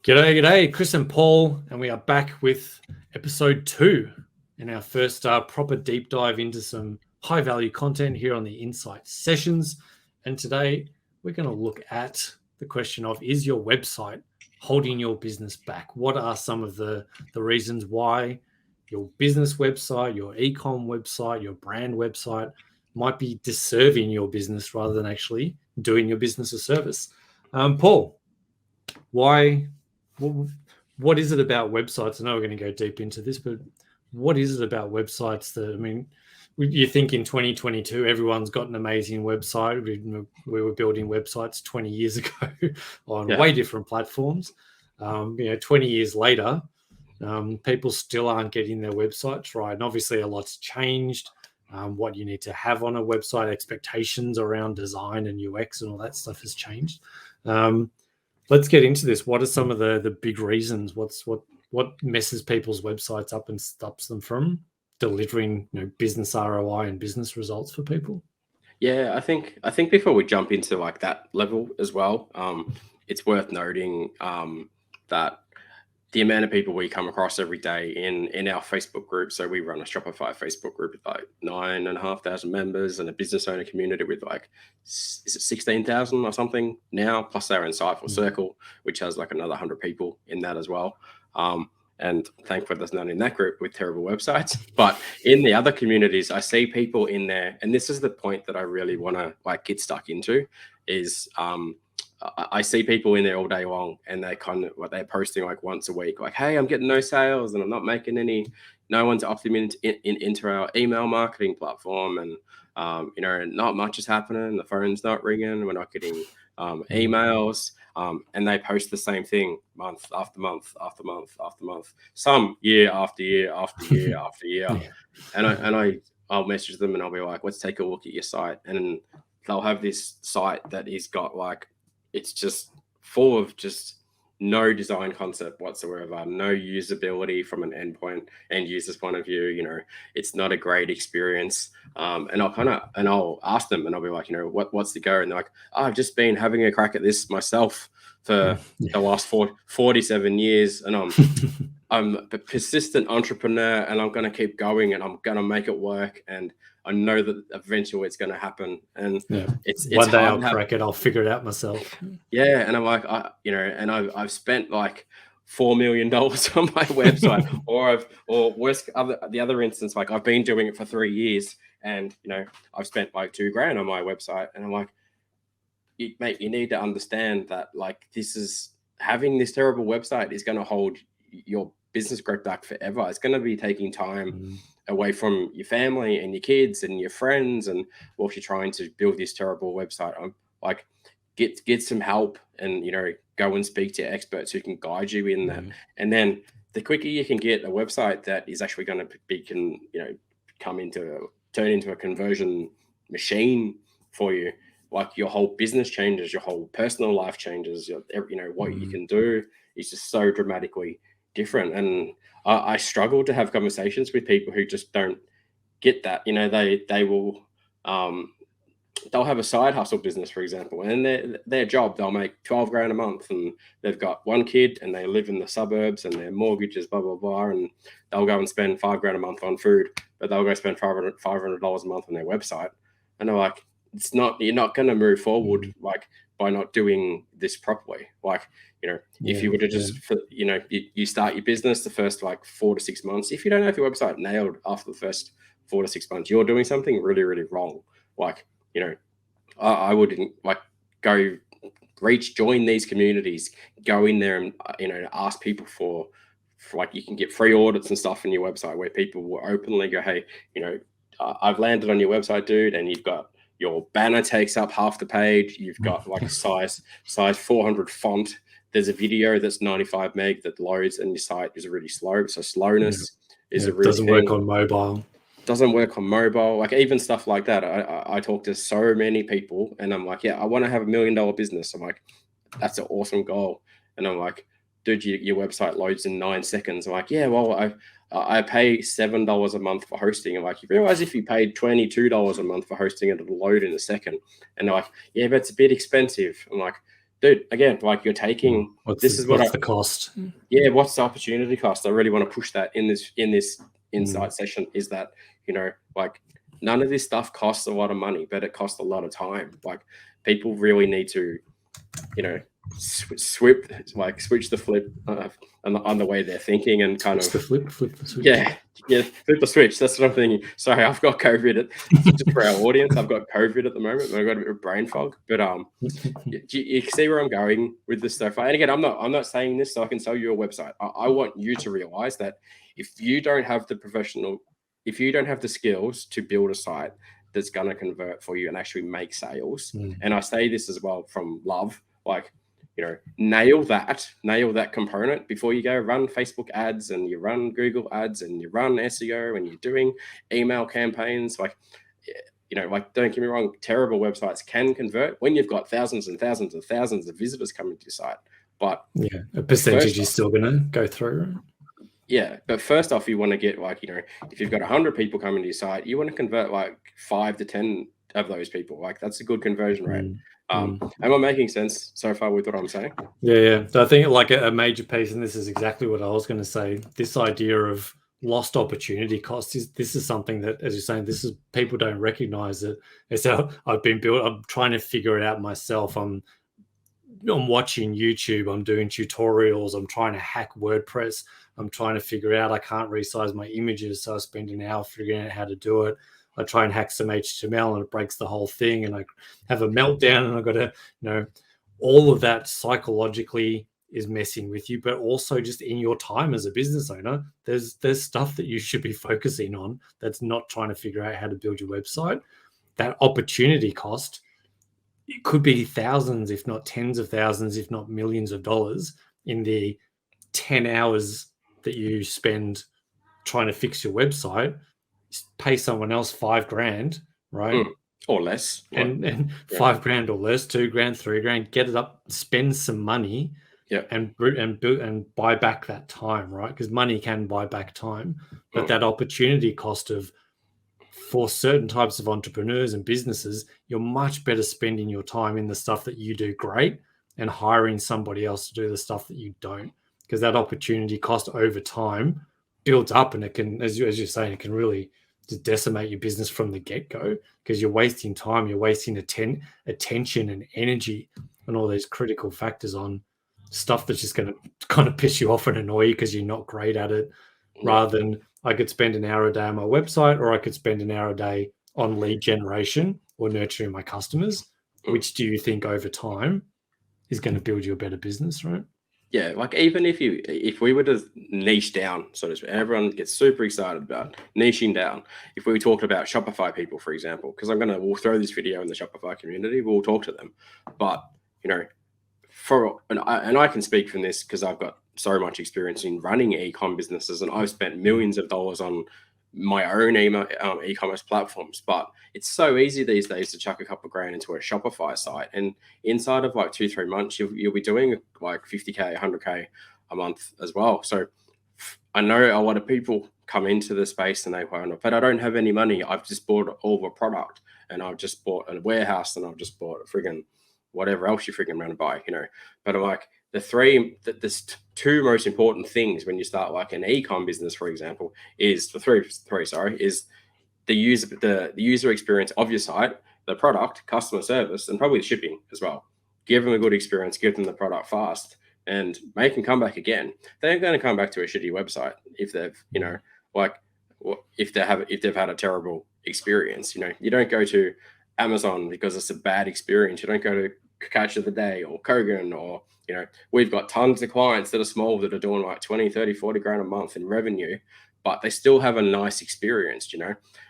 G'day, Chris and Paul, and we are back with episode 2 in our first proper deep dive into some high-value content here on the Insight Sessions. And today we're going to look at the question of, is your website holding your business back? What are some of the reasons why your business website, your e-com website, your brand website might be disserving your business rather than actually doing your business a service? Paul, what is it about websites? I know we're going to go deep into this, but what is it about websites that, you think in 2022, everyone's got an amazing website. We were building websites 20 years ago on way different platforms. 20 years later, people still aren't getting their websites right. And obviously a lot's changed. What you need to have on a website, expectations around design and UX and all that stuff has changed. Let's get into this. What are some of the big reasons? What messes people's websites up and stops them from delivering business ROI and business results for people? Yeah, I think before we jump into like that level as well, it's worth noting that the amount of people we come across every day in our Facebook group. So we run a Shopify Facebook group with like 9,500 members and a business owner community with like, is it 16,000 or something now, plus our Insiteful circle, which has like another 100 people in that as well. And thankfully there's none in that group with terrible websites. But in the other communities, I see people in there, and this is the point that I really want to like get stuck into, is I see people in there all day long, and they're posting like once a week, like, hey, I'm getting no sales and I'm not making any, no one's opting into our email marketing platform. And, not much is happening. The phone's not ringing. We're not getting emails. And they post the same thing month after month after month after month, some year after year after year after year. And I'll message them and I'll be like, let's take a look at your site. And they'll have this site that is got like, it's just full of just no design concept whatsoever, no usability from an end user's point of view. It's not a great experience. And I'll ask them and I'll be like, what's the go? And they're like, I've just been having a crack at this myself for the last 47 years. And I'm a persistent entrepreneur and I'm going to keep going and I'm going to make it work. And I know that eventually it's going to happen. And it's one day I'll crack it. I'll figure it out myself. Yeah. And I'm like, I've spent like $4 million on my website the other instance, like I've been doing it for 3 years and, I've spent like $2,000 on my website. And I'm like, mate, you need to understand that like having this terrible website is going to hold your business growth back forever. It's going to be taking time away from your family and your kids and your friends. And if you're trying to build this terrible website, I'm like, get some help and, go and speak to experts who can guide you in that. And then the quicker you can get a website that is actually going to turn into a conversion machine for you, like your whole business changes, your whole personal life changes, what you can do is just so dramatically different. And I struggle to have conversations with people who just don't get that. They will they'll have a side hustle business, for example, and their job, they'll make $12,000 a month and they've got one kid and they live in the suburbs and their mortgage is blah, blah, blah. And they'll go and spend $5,000 a month on food, but they'll go spend $500 a month on their website. And they're like, you're not going to move forward like by not doing this properly. Like, if you were to just, you start your business the first like 4 to 6 months, if you don't have your website nailed after the first 4 to 6 months, you're doing something really, really wrong. Like, I wouldn't like join these communities, go in there and, ask people for like, you can get free audits and stuff on your website where people will openly go, hey, I've landed on your website, dude. And you've got your banner takes up half the page. You've got like a size 400 font. There's a video that's 95 meg that loads and your site is really slow. So slowness is a real doesn't work on mobile. Doesn't work on mobile, like even stuff like that. I talk to so many people and I'm like, I want to have $1 million business. I'm like, that's an awesome goal. And I'm like, dude, your website loads in 9 seconds. I'm like, yeah, well, I pay $7 a month for hosting. I'm like, you realize if you paid $22 a month for hosting, it'll load in a second. And they're like, yeah, but it's a bit expensive. I'm like, dude, again, like you're taking, What's this is what what's the cost? yeah, what's the opportunity cost? I really want to push that in this insight session, is that, like none of this stuff costs a lot of money, but it costs a lot of time. Like people really need to, switch the flip on the way they're thinking, and kind Switch of flip the switch. yeah, flip the switch. That's what I'm thinking. Sorry, I've got COVID. Just for our audience, I've got COVID at the moment. I've got a bit of brain fog, but you see where I'm going with this stuff. And again, I'm not saying this so I can sell you a website. I want you to realize that if you don't have the skills to build a site that's going to convert for you and actually make sales, and I say this as well from love, like, nail that component before you go run Facebook ads and you run Google ads and you run SEO and you're doing email campaigns. Like, like, don't get me wrong, terrible websites can convert when you've got thousands and thousands and thousands of visitors coming to your site. But yeah, a percentage is still going to go through. Yeah, but first off, you want to get, like, if you've got 100 people coming to your site, you want to convert like 5 to 10 of those people. Like, that's a good conversion rate. Am I making sense so far with what I'm saying? Yeah. So I think like a major piece, and this is exactly what I was going to say, this idea of lost opportunity cost is something that, as you're saying, people don't recognize it. It's how I'm trying to figure it out myself. I'm watching YouTube, I'm doing tutorials, I'm trying to hack WordPress, I'm trying to figure out I can't resize my images, so I spend an hour figuring out how to do it. I try and hack some HTML and it breaks the whole thing, and I have a meltdown, and I've got to, all of that psychologically is messing with you, but also just in your time as a business owner, there's stuff that you should be focusing on that's not trying to figure out how to build your website. That opportunity cost, it could be thousands, if not tens of thousands, if not millions of dollars in the 10 hours that you spend trying to fix your website. Pay someone else $5,000, right? Or less. And $5,000 or less, $2,000, $3,000, get it up, spend some money, and buy back that time, right? Because money can buy back time, but that opportunity cost for certain types of entrepreneurs and businesses, you're much better spending your time in the stuff that you do great and hiring somebody else to do the stuff that you don't, because that opportunity cost over time builds up, and it can, as you're saying, it can really just decimate your business from the get-go, because you're wasting time, you're wasting attention and energy and all these critical factors on stuff that's just going to kind of piss you off and annoy you because you're not great at it, rather than I could spend an hour a day on my website, or I could spend an hour a day on lead generation or nurturing my customers. Which do you think over time is going to build you a better business, right? Yeah, like even if we were to niche down, so to speak, everyone gets super excited about niching down. If we talked about Shopify people, for example, because we'll throw this video in the Shopify community, we'll talk to them. But and I can speak from this because I've got so much experience in running e-com businesses, and I've spent millions of dollars on my own e-commerce platforms. But it's so easy these days to chuck a couple of grand into a Shopify site, and inside of like 2-3 months, you'll be doing like 50K, 100K a month as well. So I know a lot of people come into the space and they wonder, but I don't have any money. I've just bought all the product, and I've just bought a warehouse, and I've just bought a friggin' whatever else you friggin' run to buy, But I'm like, there's two most important things when you start like an e-com business, for example, is is the user experience of your site, the product, customer service, and probably the shipping as well. Give them a good experience, give them the product fast, and make them come back again. They're going to come back to a shitty website if they've, if they've had a terrible experience. You don't go to Amazon because it's a bad experience. You don't go to Catch of the Day or Kogan, or we've got tons of clients that are small that are doing like 20, 30, 40 grand a month in revenue, but they still have a nice experience,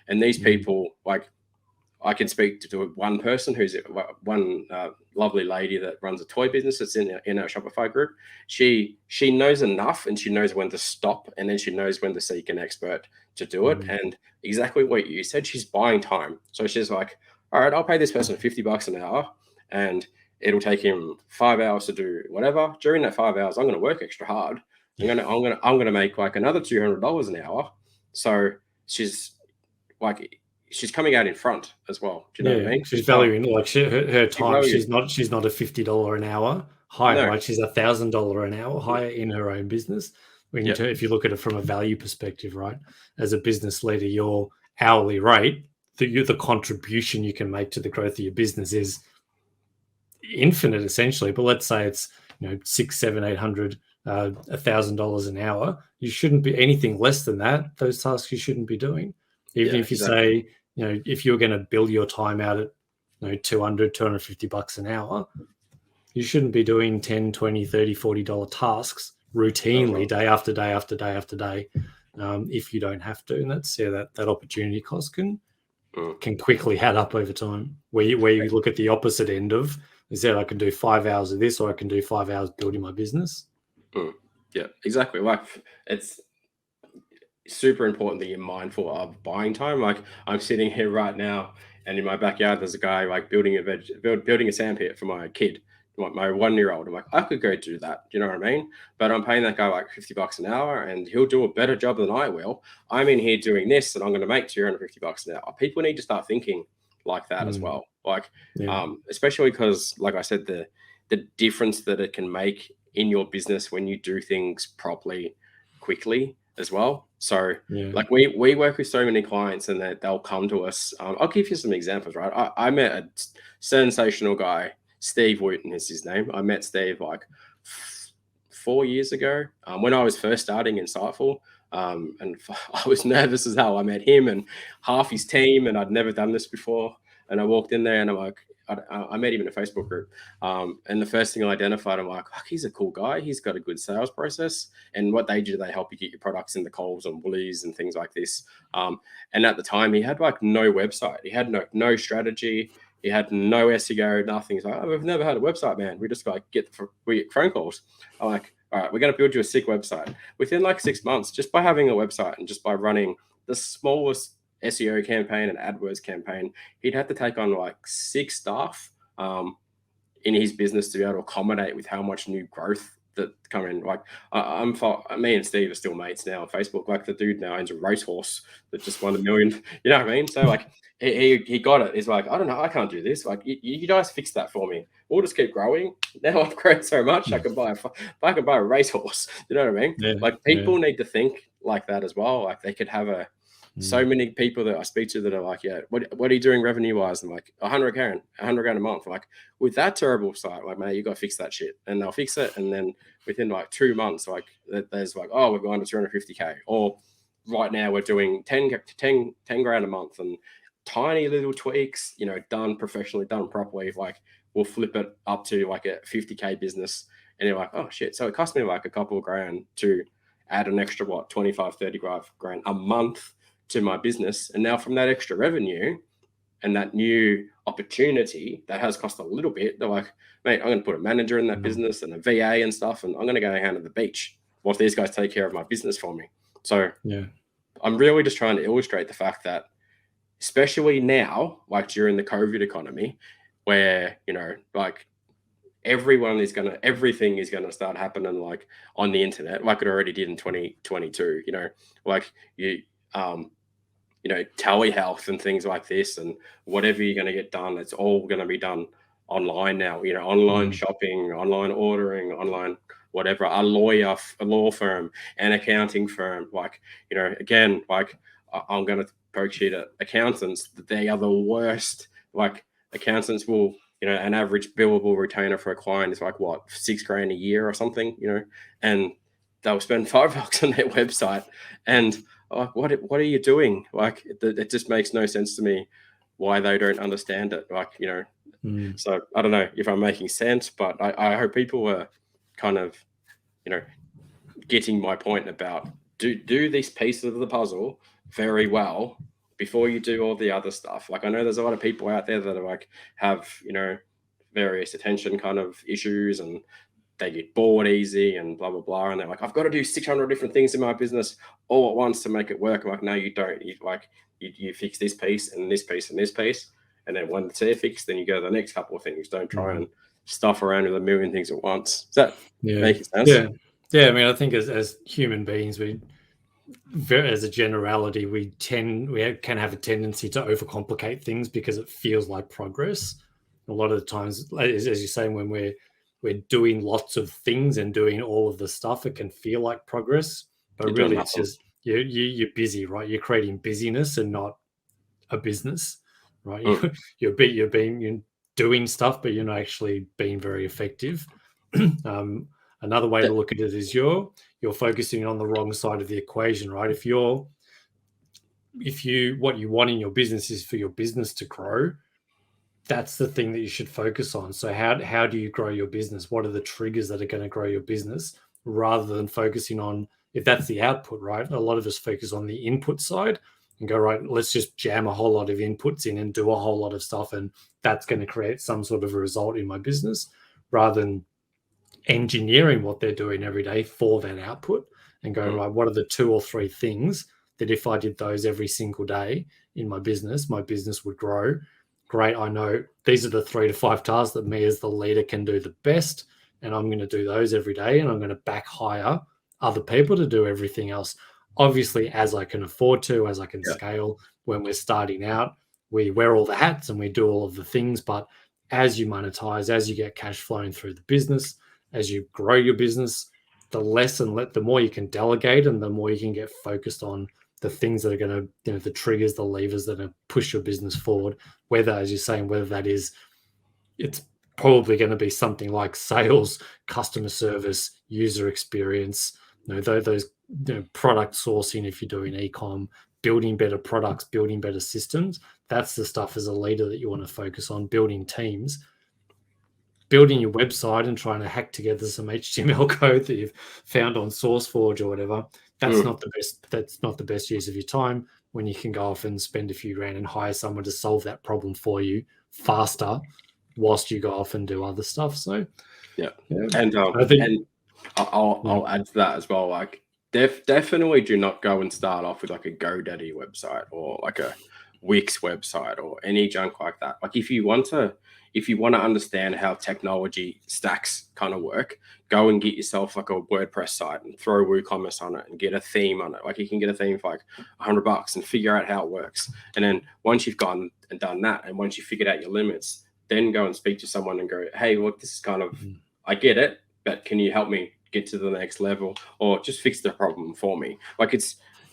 and these people, like, I can speak to one person who's one lovely lady that runs a toy business that's in our Shopify group. She knows enough, and she knows when to stop, and then she knows when to seek an expert to do it. And exactly what you said, she's buying time. So she's like, all right, I'll pay this person $50 an hour, and it'll take him 5 hours to do whatever. During that 5 hours, I'm going to work extra hard. I'm going to make like another $200 an hour. So she's like, she's coming out in front as well. Do you know what I mean? She's valuing like her time. values. She's not a $50 an hour higher, No. right? She's $1,000 an hour higher in her own business. If you look at it from a value perspective, right? As a business leader, your hourly rate, the contribution you can make to the growth of your business is infinite, essentially. But let's say it's $600, $700, $800, $1,000 an hour. You shouldn't be anything less than that. Those tasks you shouldn't be doing. Even if you say, if you're going to bill your time out at $200, $250 an hour, you shouldn't be doing $10, $20, $30, $40 tasks routinely day after day after day after day if you don't have to. And that's that opportunity cost can quickly add up over time. Where you look at the opposite end of, is that I can do 5 hours of this, or I can do 5 hours building my business. Yeah, exactly. Like, it's super important that you're mindful of buying time. Like, I'm sitting here right now, and in my backyard there's a guy like building a sandpit for my kid, my 1-year-old. I'm like, I could go do that. Do you know what I mean? But I'm paying that guy like $50 an hour, and he'll do a better job than I will. I'm in here doing this, and I'm going to make $250 an hour. People need to start thinking like that as well. Like, especially because, like I said, the difference that it can make in your business when you do things properly, quickly as well. So like we work with so many clients, and they'll come to us. I'll give you some examples, right? I met a sensational guy, Steve Wooten is his name. I met Steve like 4 years ago when I was first starting Insiteful. And I was nervous as hell. I met him and half his team, and I'd never done this before. And I walked in there, and I'm like, I met him in a Facebook group. And the first thing I identified, I'm like, he's a cool guy. He's got a good sales process. And what they do, they help you get your products in the Coles and Woolies and things like this. And at the time, he had like no website. He had no strategy. He had no SEO, nothing. He's like, we've never had a website, man. We just like we get phone calls. I'm like, all right, we're going to build you a sick website. Within like 6 months, just by having a website and just by running the smallest SEO campaign and AdWords campaign, he'd have to take on like 6 staff in his business to be able to accommodate with how much new growth that come in. Like, me and Steve are still mates now on Facebook. Like, the dude now owns a racehorse that just won $1 million. You know what I mean? So like, he got it. He's like, I don't know, I can't do this. Like, you guys fix that for me. We'll just keep growing. Now I've grown so much, I can buy a racehorse. You know what I mean? Like, people need to think like that as well. Like, they could have so many people that I speak to that are like, what are you doing revenue wise? I'm like, 100 grand a month. I'm like, with that terrible site, like, man, you got to fix that shit. And they'll fix it. And then within like 2 months, like, there's like, oh, we're going to 250K. Or right now we're doing 10 grand a month, and tiny little tweaks, done professionally, done properly. Like, we'll flip it up to like a 50K business. And you're like, oh shit. So it cost me like a couple of grand to add an extra, 25, 35 grand a month to my business. And now from that extra revenue and that new opportunity that has cost a little bit, they're like, mate, I'm going to put a manager in that business and a VA and stuff, and I'm going to go down to the beach whilst these guys take care of my business for me. So I'm really just trying to illustrate the fact that, especially now, like during the COVID economy, where, like, everything is going to start happening like on the internet, like it already did in 2022, like telehealth and things like this, and whatever you're going to get done, it's all going to be done online now. Online shopping, online ordering, online whatever. A law firm, an accounting firm, like, again, like, I'm going to poke you to accountants. They are the worst. Like, accountants will, an average billable retainer for a client is like, what, $6 grand a year or something, and they'll spend $5 on their website, and like, what are you doing? Like, it just makes no sense to me why they don't understand it. Like, so I don't know if I'm making sense, but I hope people are kind of, getting my point about do these pieces of the puzzle very well before you do all the other stuff. Like, I know there's a lot of people out there that are like, have, various attention kind of issues, and they get bored easy and blah, blah, blah. And they're like, I've got to do 600 different things in my business all at once to make it work. I'm like, no, you don't. You fix this piece and this piece and this piece. And then when they're fixed, then you go to the next couple of things. Don't try and stuff around with a million things at once. Does that make sense? Yeah. I mean, I think as human beings, as a generality, we can have a tendency to overcomplicate things because it feels like progress. A lot of the times, as you're saying, when we're doing lots of things and doing all of the stuff, it can feel like progress, but You're doing really it's nothing. just you're busy, right? You're creating busyness and not a business, right? Mm. You're doing stuff, but you're not actually being very effective. um, Another way to That- look at it is you're focusing on the wrong side of the equation, right? If you what you want in your business is for your business to grow, that's the thing that you should focus on. So how do you grow your business? What are the triggers that are going to grow your business rather than focusing on if that's the output, right? A lot of us focus on the input side and go, right, let's just jam a whole lot of inputs in and do a whole lot of stuff. And that's going to create some sort of a result in my business rather than engineering what they're doing every day for that output and going, mm. right, what are the 2 or 3 things that if I did those every single day in my business would grow. Great. I know these are the 3 to 5 tasks that me as the leader can do the best. And I'm going to do those every day. And I'm going to back hire other people to do everything else. Obviously, as I can afford to, as I can Yeah. scale. When we're starting out, we wear all the hats and we do all of the things. But as you monetize, as you get cash flowing through the business, as you grow your business, the more you can delegate and the more you can get focused on the things that are going to, the triggers, the levers that are push your business forward. Whether, as you're saying, whether that is, it's probably going to be something like sales, customer service, user experience, those product sourcing if you're doing e-com, building better products, building better systems. That's the stuff as a leader that you want to focus on, building teams. Building your website and trying to hack together some HTML code that you've found on SourceForge or whatever, that's Mm. not the best. That's not the best use of your time when you can go off and spend a few grand and hire someone to solve that problem for you faster, whilst you go off and do other stuff. So Yeah. yeah, And I think I'll add to that as well. Like, definitely do not go and start off with like a GoDaddy website or like a Wix website or any junk like that. Like, if you want to understand how technology stacks kind of work, go and get yourself like a WordPress site and throw WooCommerce on it and get a theme on it. Like, you can get a theme for like $100 and figure out how it works. And then once you've gone and done that, and once you figured out your limits, then go and speak to someone and go, hey, look, this is kind of, I get it, but can you help me get to the next level or just fix the problem for me? Like,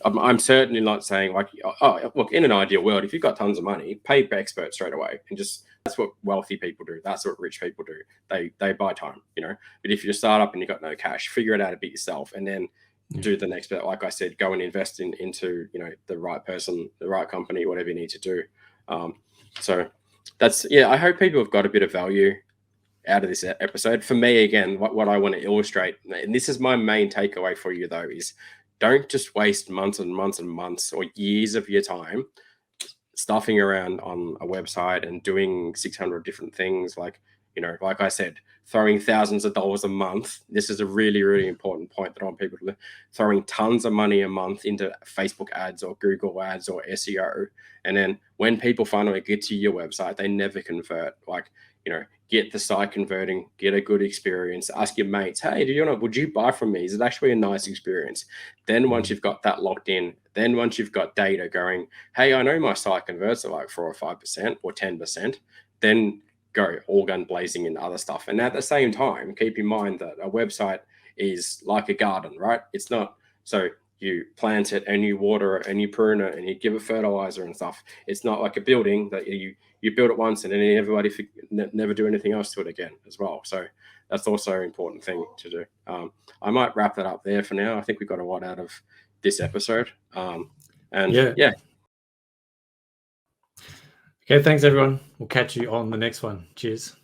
I'm certainly not saying like, oh, look, in an ideal world, if you've got tons of money, pay experts straight away and just, that's what wealthy people do. That's what rich people do. They buy time, but if you're a startup and you've got no cash, figure it out a bit yourself and then do the next bit. Like I said, go and invest into, the right person, the right company, whatever you need to do. So that's, I hope people have got a bit of value out of this episode. For me, again, what I want to illustrate, and this is my main takeaway for you though, is don't just waste months and months and months or years of your time stuffing around on a website and doing 600 different things. Like, like I said, throwing thousands of dollars a month. This is a really, really important point that I want people to throwing tons of money a month into Facebook ads or Google ads or SEO. And then when people finally get to your website, they never convert. Like, get the site converting, get a good experience, ask your mates, hey, would you buy from me? Is it actually a nice experience? Then once you've got that locked in, then once you've got data going, hey, I know my site converts at like 4 or 5% or 10%, then go all gun blazing into other stuff. And at the same time, keep in mind that a website is like a garden, right? It's not, so you plant it and you water it and you prune it and you give it fertilizer and stuff. It's not like a building that you build it once and then everybody never do anything else to it again as well. So that's also an important thing to do. I might wrap that up there for now. I think we got a lot out of this episode. yeah. Okay, thanks everyone. We'll catch you on the next one. Cheers.